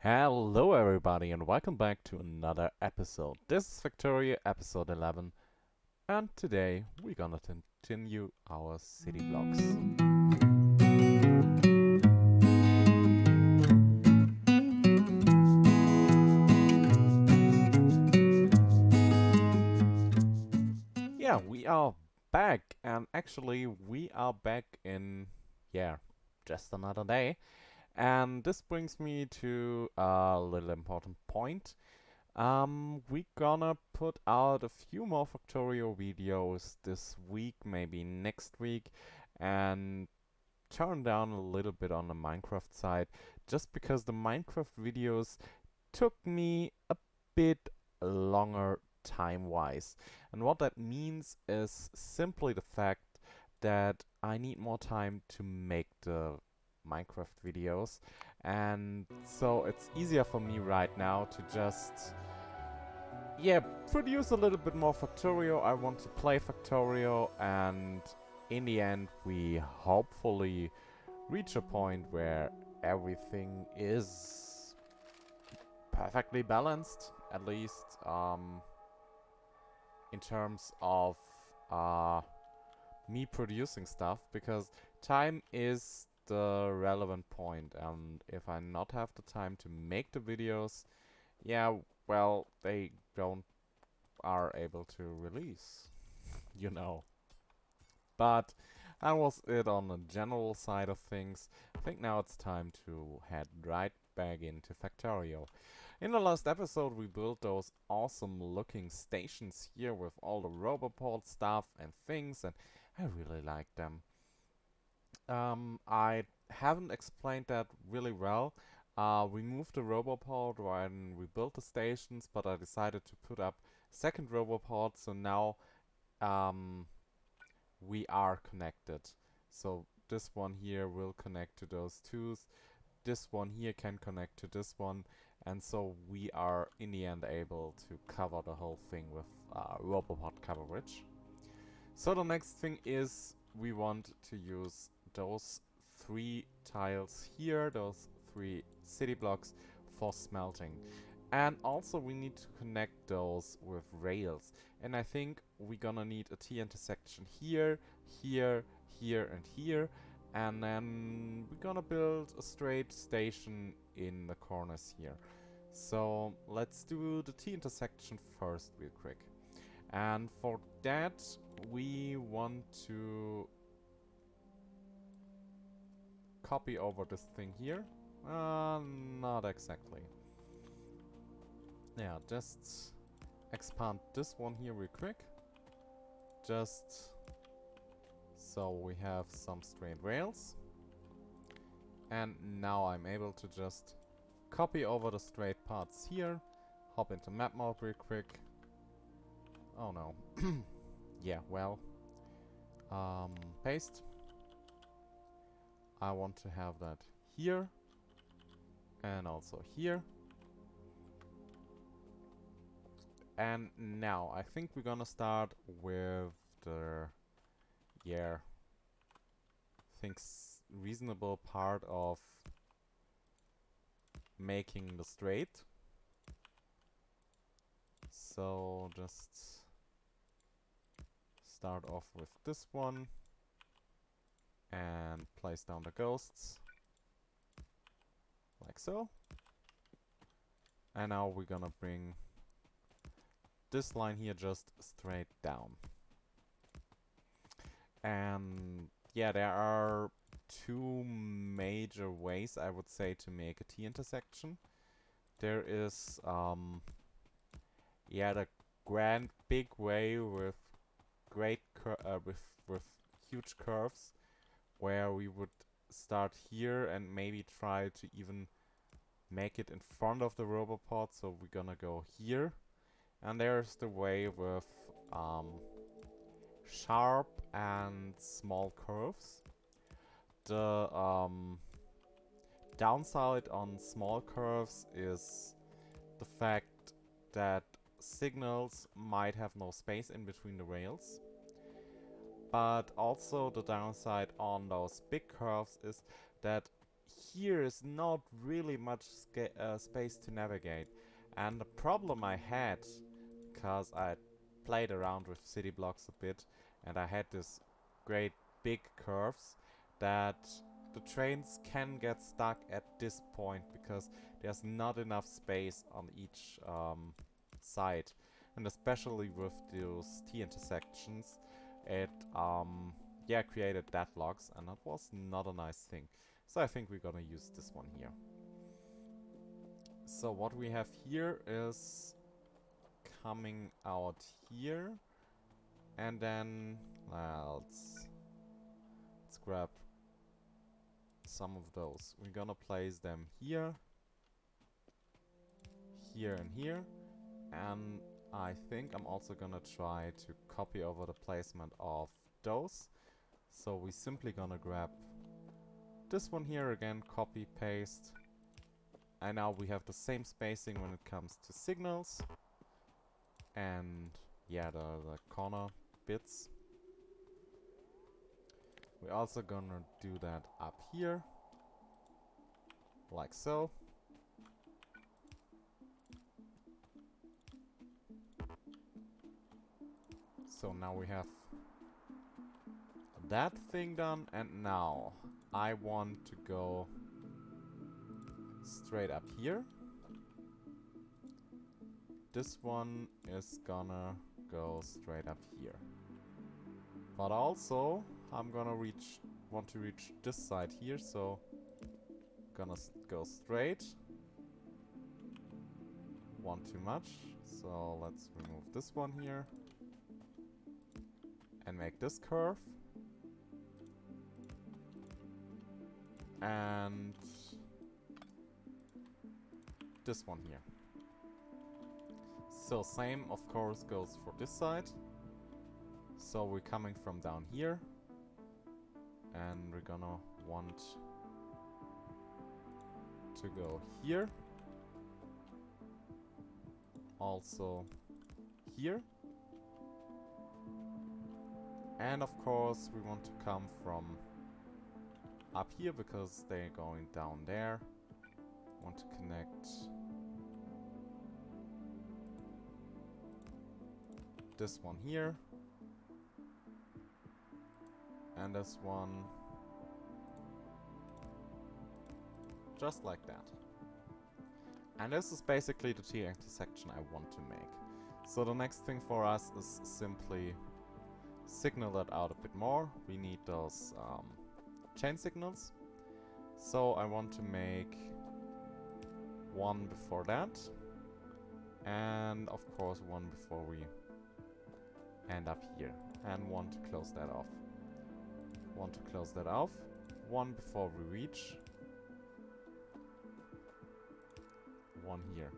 Hello everybody and welcome back to another episode. This is Factorio episode 11 and today we're gonna continue our city blocks. Yeah, we are back and actually we are back in, just another day. And this brings me to a little important point. We're gonna put out a few more Factorio videos this week, maybe next week, and turn down a little bit on the Minecraft side, just because the Minecraft videos took me a bit longer time-wise. And what that means is simply the fact that I need more time to make the Minecraft videos, and so it's easier for me right now to just produce a little bit more Factorio. I want to play Factorio, and in the end we hopefully reach a point where everything is perfectly balanced, at least in terms of me producing stuff, because time is the relevant point, and if I not have the time to make the videos, well, they don't are able to release, you know. But that was it on the general side of things. I think now it's time to head right back into Factorio. In the last episode we built those awesome looking stations here with all the Roboport stuff and things, and I really like them. I haven't explained that really well. We moved the Roboport when we built the stations, but I decided to put up second Roboport, so now um, we are connected. So this one here will connect to those twos. This one here can connect to this one, and so we are in the end able to cover the whole thing with Roboport coverage. So the next thing is we want to use those three tiles here, those three city blocks, for smelting. And also we need to connect those with rails. And I think we're gonna need a T-intersection here, here, here, and here. And then we're gonna build a straight station in the corners here. So let's do the T-intersection first real quick. And for that, we want to copy over this thing here. Not exactly. Yeah, just expand this one here real quick. Just so we have some straight rails. And now I'm able to just copy over the straight parts here. Hop into map mode real quick. Oh no. Yeah, well. Paste. I want to have that here. And also here. And now I think we're gonna start with the things reasonable part of making the straight. So just start off with this one and place down the ghosts like so. And now we're gonna bring this line here just straight down. And yeah, there are two major ways, I would say, to make a T-intersection. There is the grand big way with great with huge curves, where we would start here and maybe try to even make it in front of the Roboport. So we're gonna go here. And there's the way with sharp and small curves. The downside on small curves is the fact that signals might have no space in between the rails. But also the downside on those big curves is that here is not really much space to navigate. And the problem I had, because I played around with city blocks a bit, and I had this great big curves, that the trains can get stuck at this point because there's not enough space on each side. And especially with those T-intersections, it yeah, created deadlocks, and that was not a nice thing. So I think we're gonna use this one here. So what we have here is coming out here, and then let's grab some of those. We're gonna place them here, here and here, and I think I'm also gonna try to copy over the placement of those. So we're simply gonna grab this one here again, copy, paste, and now we have the same spacing when it comes to signals and yeah, the corner bits. We're also gonna do that up here, like so. So now we have that thing done, and now I want to go straight up here. This one is gonna go straight up here. But also, I'm gonna want to reach this side here, so gonna go straight. One too much, so let's remove this one here. And make this curve. And this one here. So same, of course, goes for this side. So we're coming from down here. And we're gonna want to go here. Also here. And of course we want to come from up here because they're going down there. Want to connect this one here. And this one. Just like that. And this is basically the T-intersection I want to make. So the next thing for us is simply signal that out a bit more. We need those chain signals. So I want to make one before that. And of course one before we end up here. And one to close that off. One to close that off. One before we reach. One here.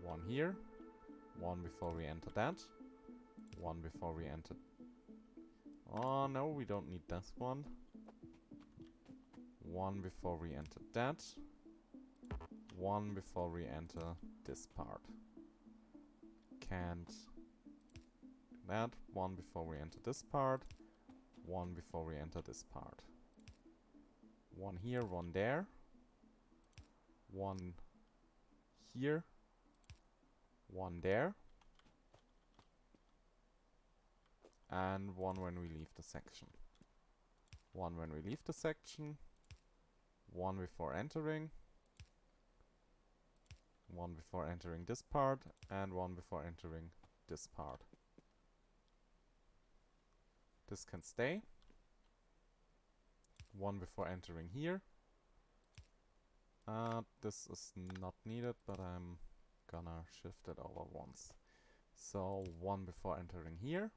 One here. One before we enter that. One before we enter. Oh no, we don't need this one. One before we enter that. One before we enter this part. Can't do that. One before we enter this part. One before we enter this part. One here, one there. One here. One there. And one when we leave the section. One when we leave the section. One before entering. One before entering this part. And one before entering this part. This can stay. One before entering here. This is not needed, but I'm gonna shift it over once. So one before entering here.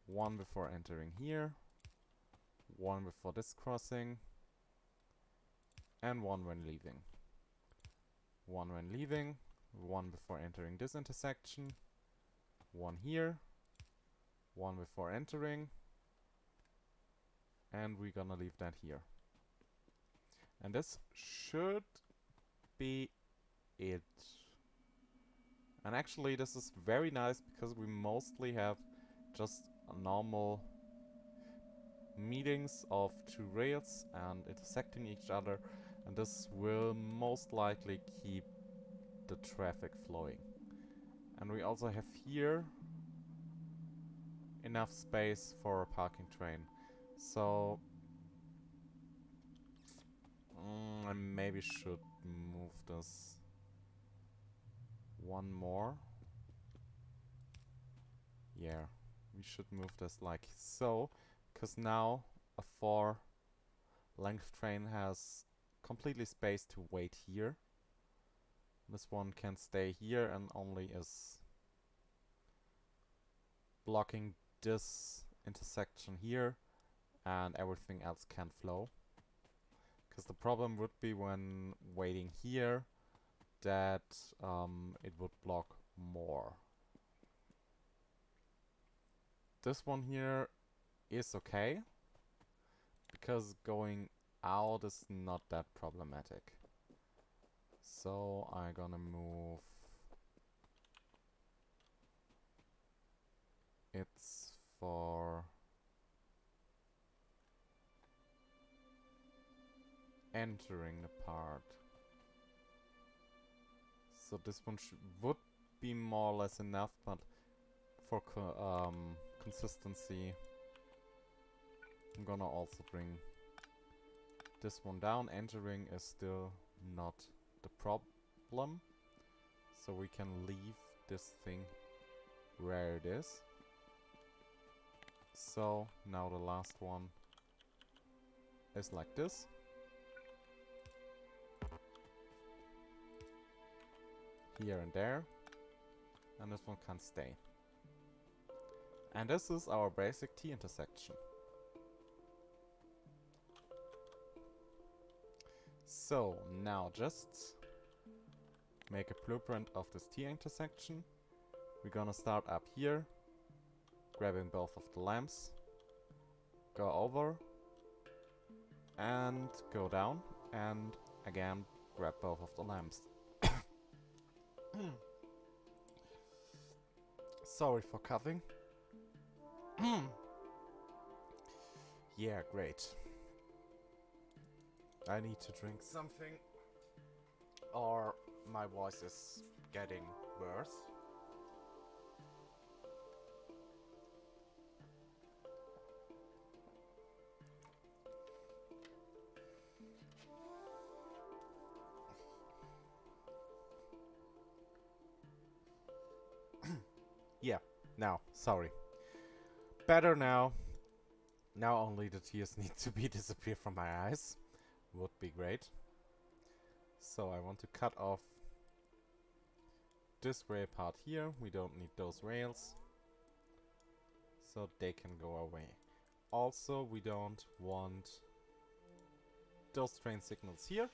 One before entering here. One before this crossing. And one when leaving. One when leaving. One before entering this intersection. One here. One before entering. And we're gonna leave that here. And this should be it. And actually this is very nice because we mostly have just a normal meetings of two rails and intersecting each other, and this will most likely keep the traffic flowing. And we also have here enough space for a parking train. So I maybe should move this one more. Yeah, we should move this like so, because now a 4 length train has completely space to wait here. This one can stay here and only is blocking this intersection here, and everything else can flow. Because the problem would be when waiting here that it would block more. This one here is okay, because going out is not that problematic. So I'm gonna move it's for entering the part. So this one would be more or less enough, but for consistency I'm gonna also bring this one down. Entering is still not the problem, so we can leave this thing where it is. So now the last one is like this. Here and there. And this one can stay. And this is our basic T intersection. So now just make a blueprint of this T intersection. We're gonna start up here, grabbing both of the lamps, go over, and go down, and again grab both of the lamps. Sorry for coughing. Yeah, great. I need to drink something, or my voice is getting worse. Yeah, now, sorry. Better now. Now only the tears need to be disappear from my eyes. Would be great. So I want to cut off this rail part here. We don't need those rails, so they can go away. Also, we don't want those train signals here.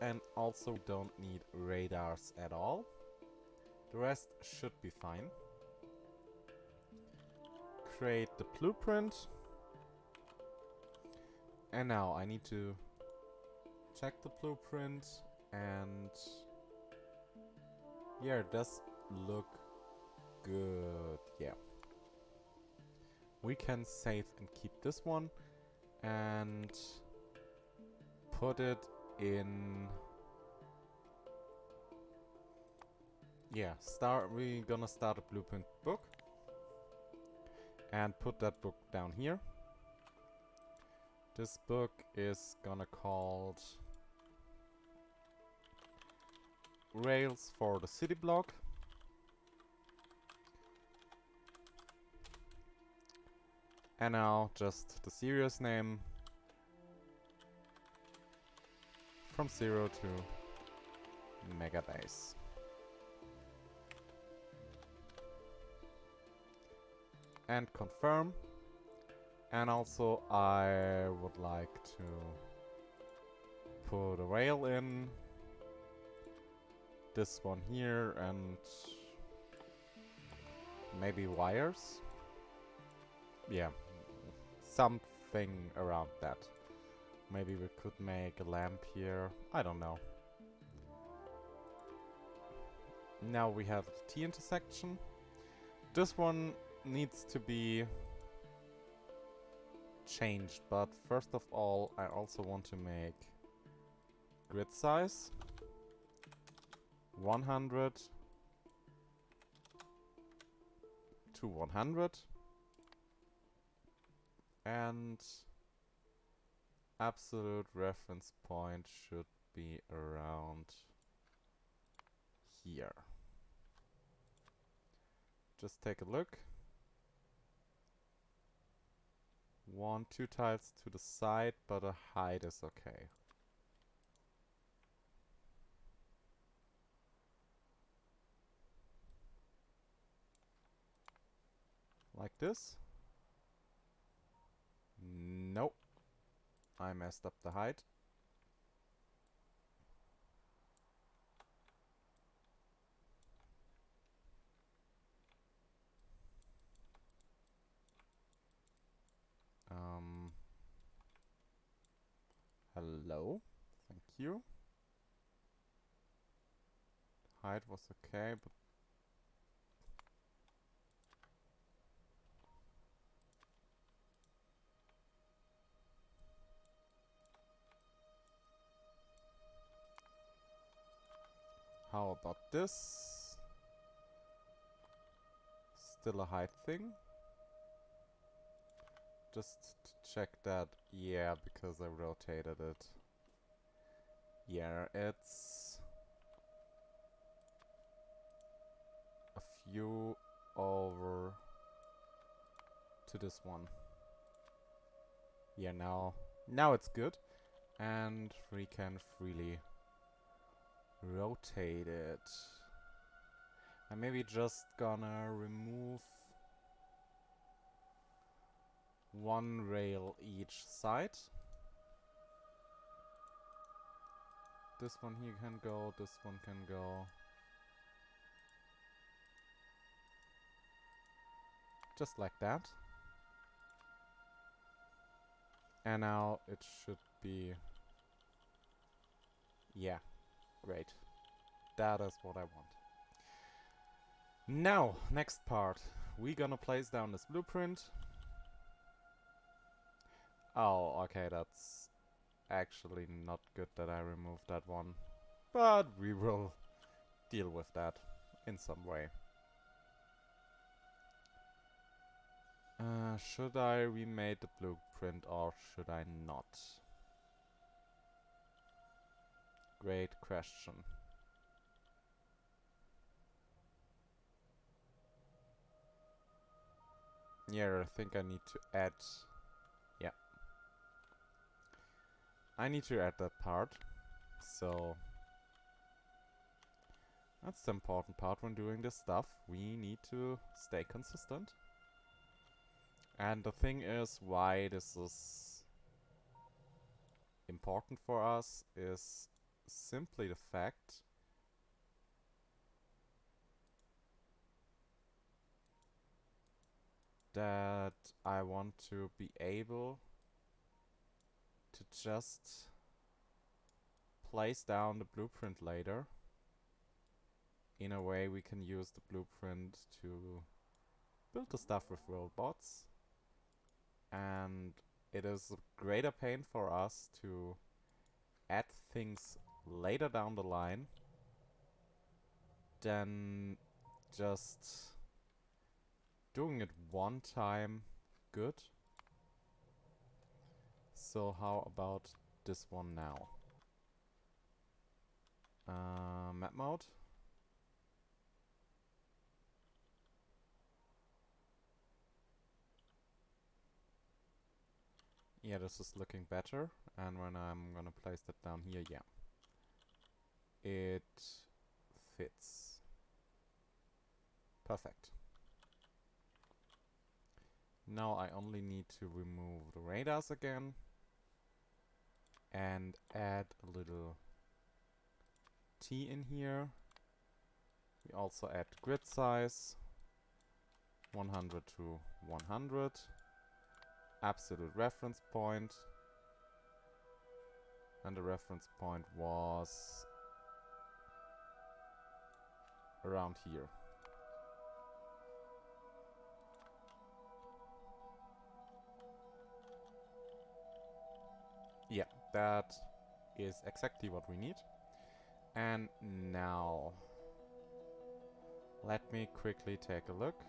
And also we don't need radars at all. The rest should be fine. Create the blueprint. And now I need to check the blueprint, and yeah, it does look good. Yeah. We can save and keep this one and put it in. Yeah, we're gonna start a blueprint book and put that book down here. This book is gonna called Rails for the City Block. And now just the serious name, From Zero to Megabase. And confirm. And also I would like to put a rail in, this one here, and maybe wires. Yeah, something around that. Maybe we could make a lamp here, I don't know. Now we have the T intersection. This one needs to be changed, but first of all, I also want to make grid size 100 to 100 and absolute reference point should be around here. Just take a look. 1, 2 tiles to the side, but a height is okay. Like this. Nope. I messed up the height. Hello. Thank you. Height was okay, but how about this? Still a height thing. Just to check that. Yeah, because I rotated it. Yeah, it's a few over to this one. Yeah, now it's good. And we can freely rotate it. I'm maybe just gonna remove one rail each side. This one here can go, this one can go. Just like that. And now it should be... Yeah, great. That is what I want. Now, next part. We're gonna place down this blueprint. Oh, okay, that's actually not good that I removed that one. But we will deal with that in some way. Should I remake the blueprint or should I not? Great question. Yeah, I think I need to add... Yeah. I need to add that part. So... That's the important part when doing this stuff. We need to stay consistent. And the thing is, why this is important for us is simply the fact that I want to be able to just place down the blueprint later. In a way we can use the blueprint to build the stuff with robots. And it is a greater pain for us to add things later down the line than just doing it one time good. So how about this one now? Map mode. Yeah, this is looking better. And when I'm gonna place that down here, yeah. It fits. Perfect. Now I only need to remove the radars again. And add a little T in here. We also add grid size. 100 to 100. Absolute reference point. And the reference point was around here. Yeah, that is exactly what we need. And now, let me quickly take a look.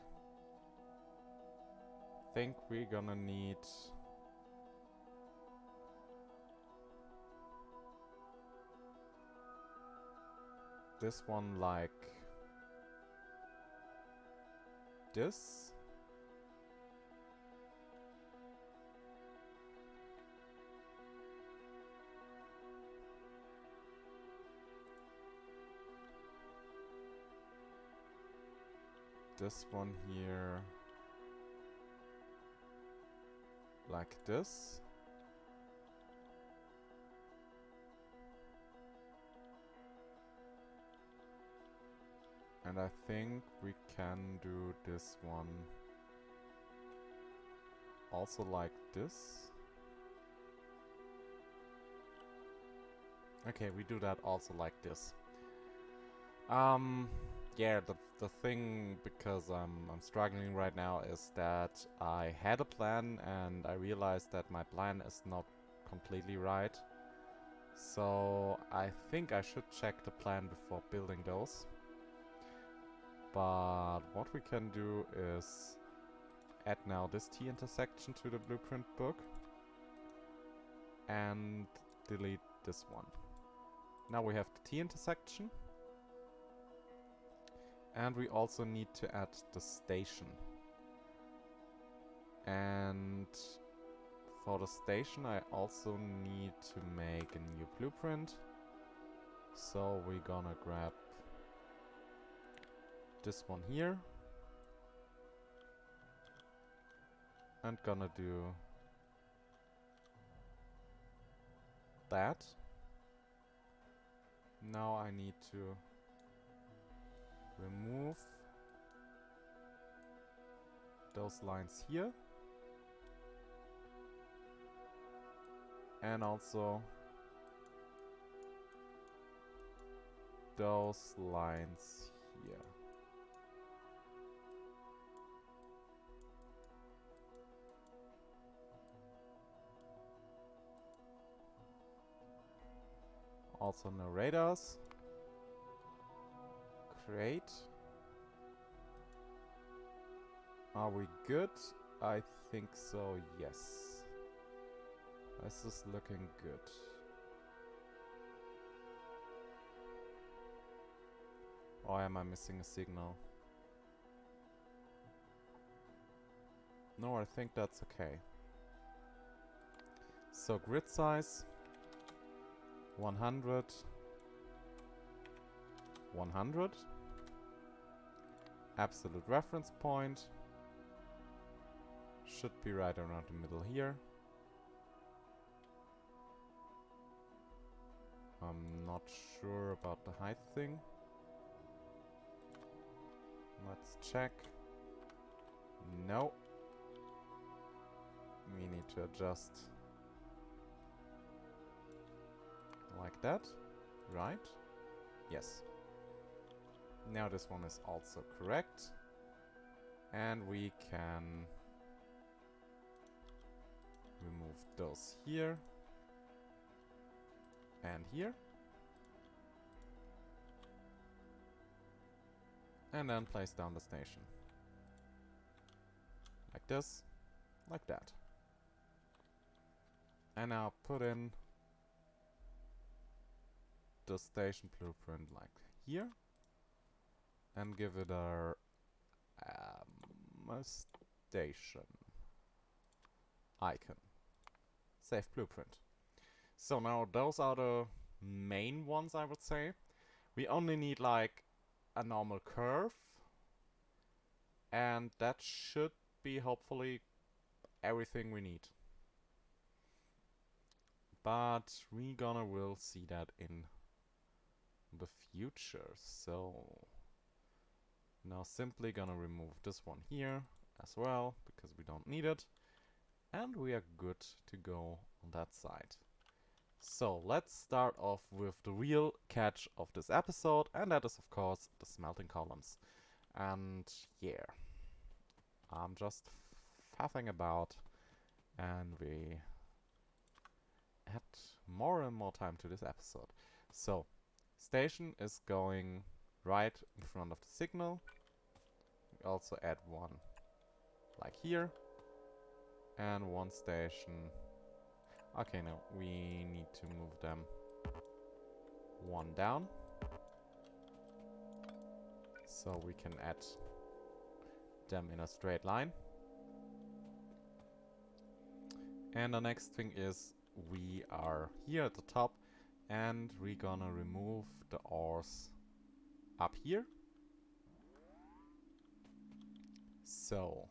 Think we're gonna need this one like this. This one here like this. And I think we can do this one also like this. Okay, we do that also like this. Yeah, the thing, because I'm struggling right now, is that I had a plan and I realized that my plan is not completely right. So I think I should check the plan before building those. But what we can do is add now this T intersection to the blueprint book and delete this one. Now we have the T intersection. And we also need to add the station. And for the station I also need to make a new blueprint. So we're gonna grab this one here. And gonna do that. Now I need to remove those lines here. And also those lines here. Also no radars. Great. Are we good? I think so, yes. This is looking good. Or am I missing a signal? No, I think that's okay. So grid size 100, 100. Absolute reference point should be right around the middle here. I'm not sure about the height thing. Let's check. No. We need to adjust like that, right? Yes. Now this one is also correct. And we can remove those here and here. And then place down the station. Like this, like that. And now put in the station blueprint like here. And give it a station icon. Save blueprint. So now those are the main ones, I would say. We only need like a normal curve. And that should be hopefully everything we need. But we will see that in the future. So now simply gonna remove this one here as well, because we don't need it. And we are good to go on that side. So let's start off with the real catch of this episode, and that is of course the smelting columns. And yeah, I'm just faffing about, and we add more and more time to this episode. So, station is going right in front of the signal. We also add one like here. And one station. Okay, no, we need to move them one down. So we can add them in a straight line. And the next thing is we are here at the top and we're gonna remove the ores up here. So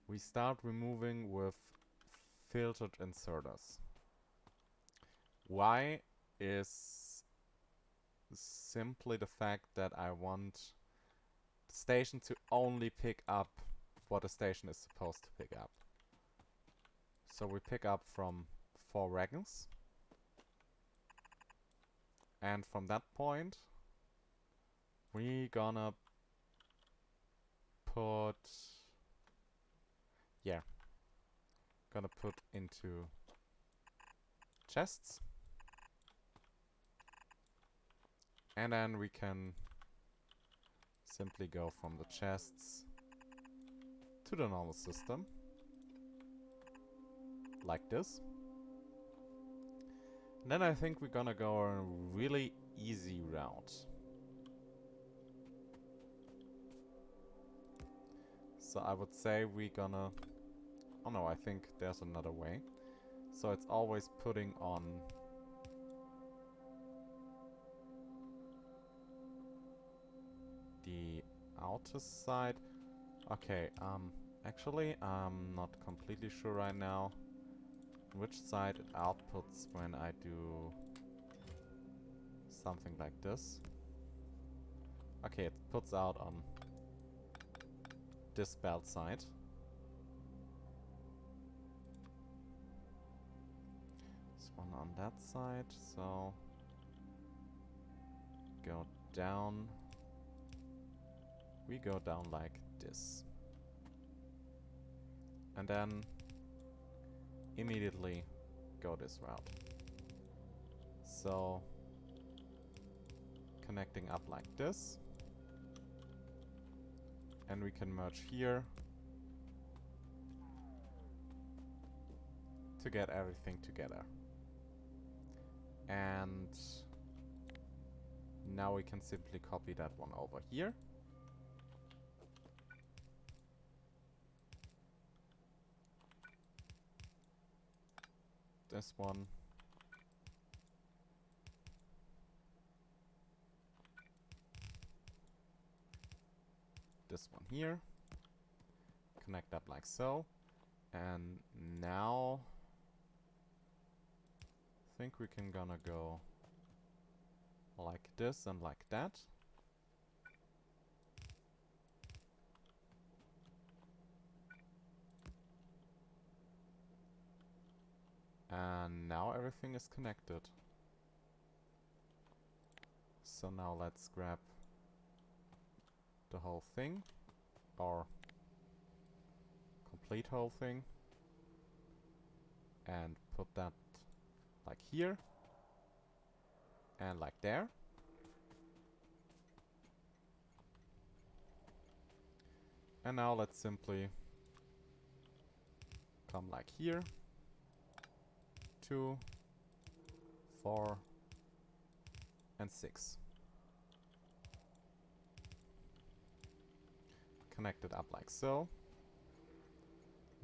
we start removing with filtered inserters. Why is simply the fact that I want the station to only pick up what the station is supposed to pick up. So we pick up from 4 wagons. And from that point, we gonna put... yeah. Gonna put into chests. And then we can simply go from the chests to the normal system. Like this. And then I think we're gonna go a really easy route. So I would say we're gonna... oh no, I think there's another way. So it's always putting on... the outer side. Okay, actually, I'm not completely sure right now which side it outputs when I do something like this. Okay, it puts out on this belt side. This one on that side, so go down. We go down like this. And then immediately go this route. So connecting up like this. And we can merge here to get everything together. And now we can simply copy that one over here. This one. This one here. Connect up like so. And now I think we can gonna go like this and like that. And now everything is connected. So now let's grab the whole thing, or complete whole thing, and put that like here and like there. And now let's simply come like here. 2, 4, and 6. Connect it up like so.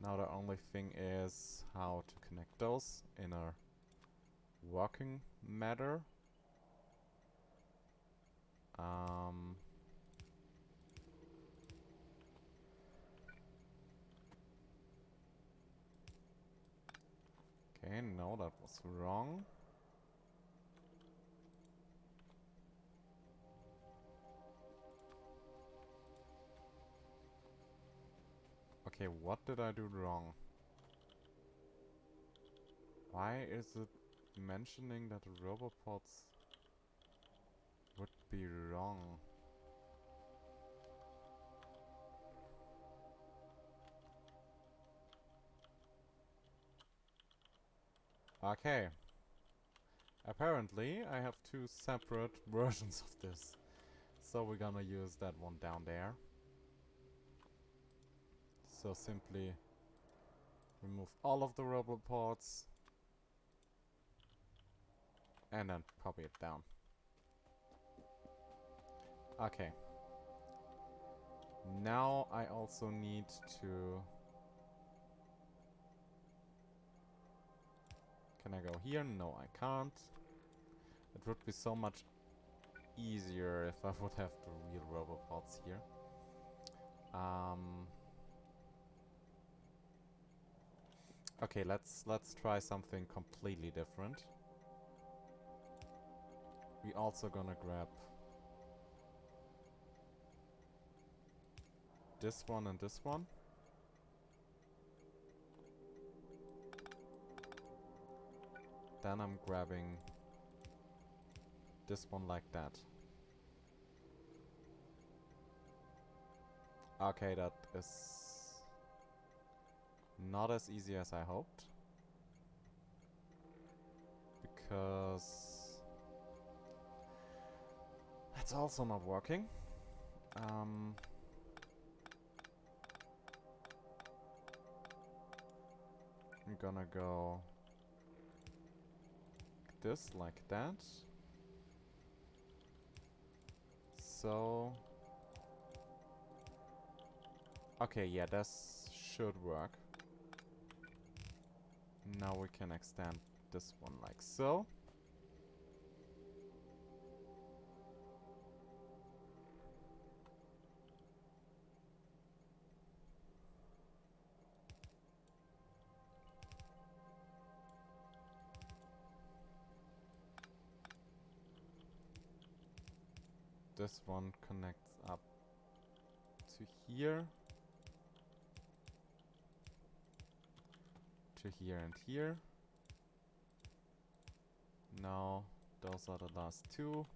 Now the only thing is how to connect those in a working manner. Okay, no, that was wrong. Okay, what did I do wrong? Why is it mentioning that the robopods would be wrong? Okay. Apparently, I have two separate versions of this. So we're gonna use that one down there. So simply remove all of the roboports and then copy it down. Okay. Now I also need to... Can I go here? No, I can't. It would be so much easier if I would have the real robopods here. Okay, let's try something completely different. We also gonna grab this one and this one. Then I'm grabbing this one like that. Okay, that is not as easy as I hoped. Because that's also not working. I'm gonna go this like that. So... Okay, yeah, this should work. Now we can extend this one like so. This one connects up to here. To here and here. Now, those are the last two.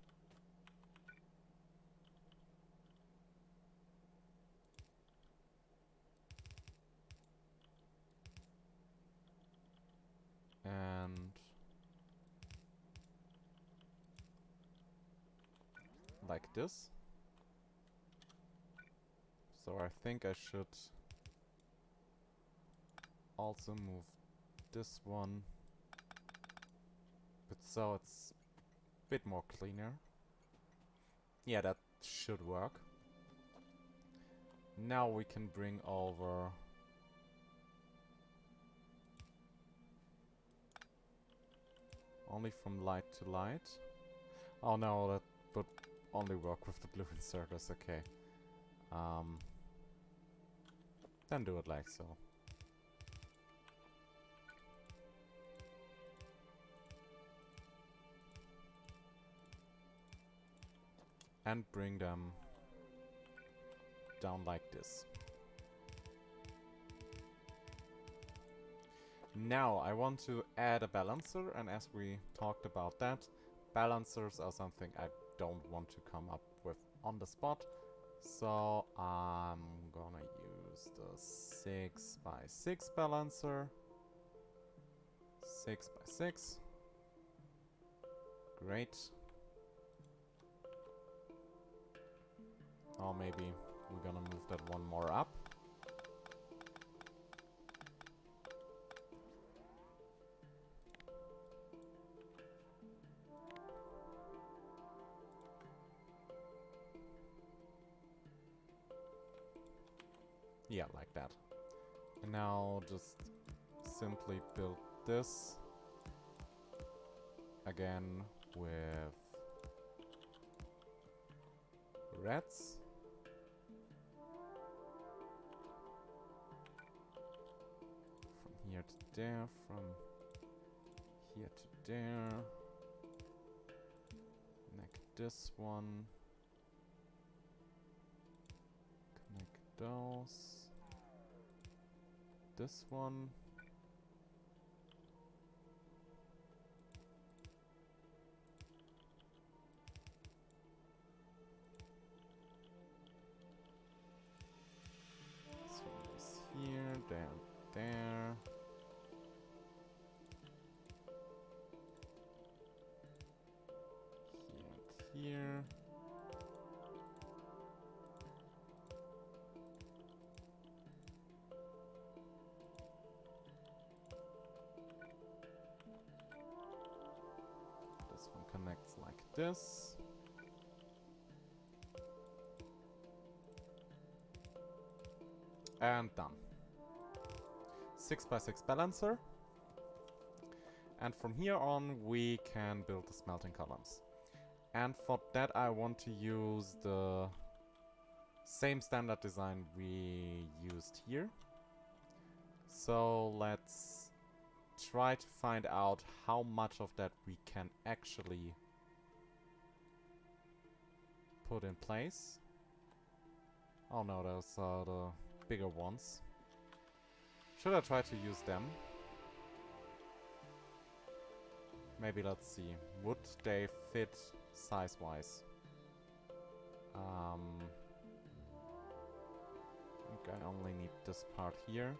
And... like this. So I think I should also move this one. But so it's a bit more cleaner. Yeah, that should work. Now we can bring over only from light to light. Oh no, that would only work with the blue inserters, okay. Then do it like so. And bring them down like this. Now I want to add a balancer, and as we talked about that, balancers are something I don't want to come up with on the spot. So I'm gonna use the 6x6 balancer. 6x6. Great. Or maybe we're gonna move that one more up. Yeah, like that. And now just simply build this again with reds. From here to there, from here to there. Connect this one. Connect those. This one. This one is here, there, there. This one connects like this. And done. 6x6 balancer. And from here on we can build the smelting columns. And for that I want to use the same standard design we used here. So let's try to find out how much of that we can actually put in place. Oh no, those are the bigger ones. Should I try to use them? Maybe let's see. Would they fit size-wise? I think I only need this part here.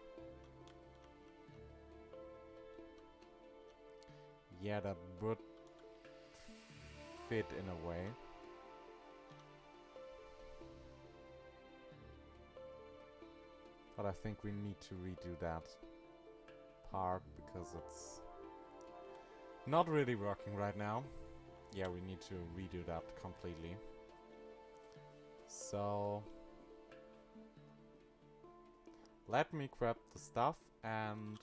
Yeah, that would fit in a way. But I think we need to redo that part because it's not really working right now. Yeah, we need to redo that completely. So let me grab the stuff, and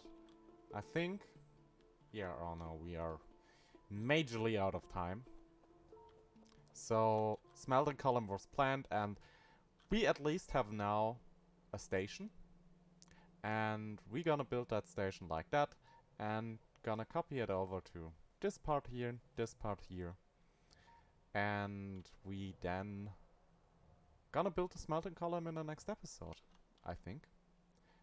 I think, yeah, oh no, we are majorly out of time. So smelting column was planned, and we at least have now a station. And we're gonna build that station like that, and gonna copy it over to this part here, this part here. And we then gonna build a smelting column in the next episode, I think.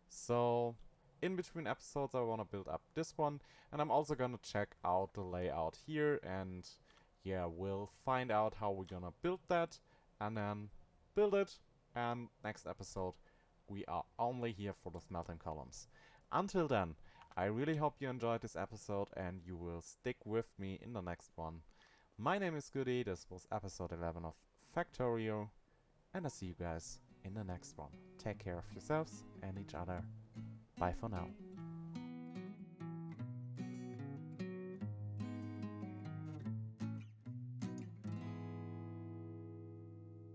So in between episodes I wanna build up this one, and I'm also gonna check out the layout here, and yeah, we'll find out how we're gonna build that, and then build it, and next episode we are only here for the smelting columns. Until then, I really hope you enjoyed this episode and you will stick with me in the next one. My name is Goody, this was episode 11 of Factorio, and I see you guys in the next one. Take care of yourselves and each other. Bye for now.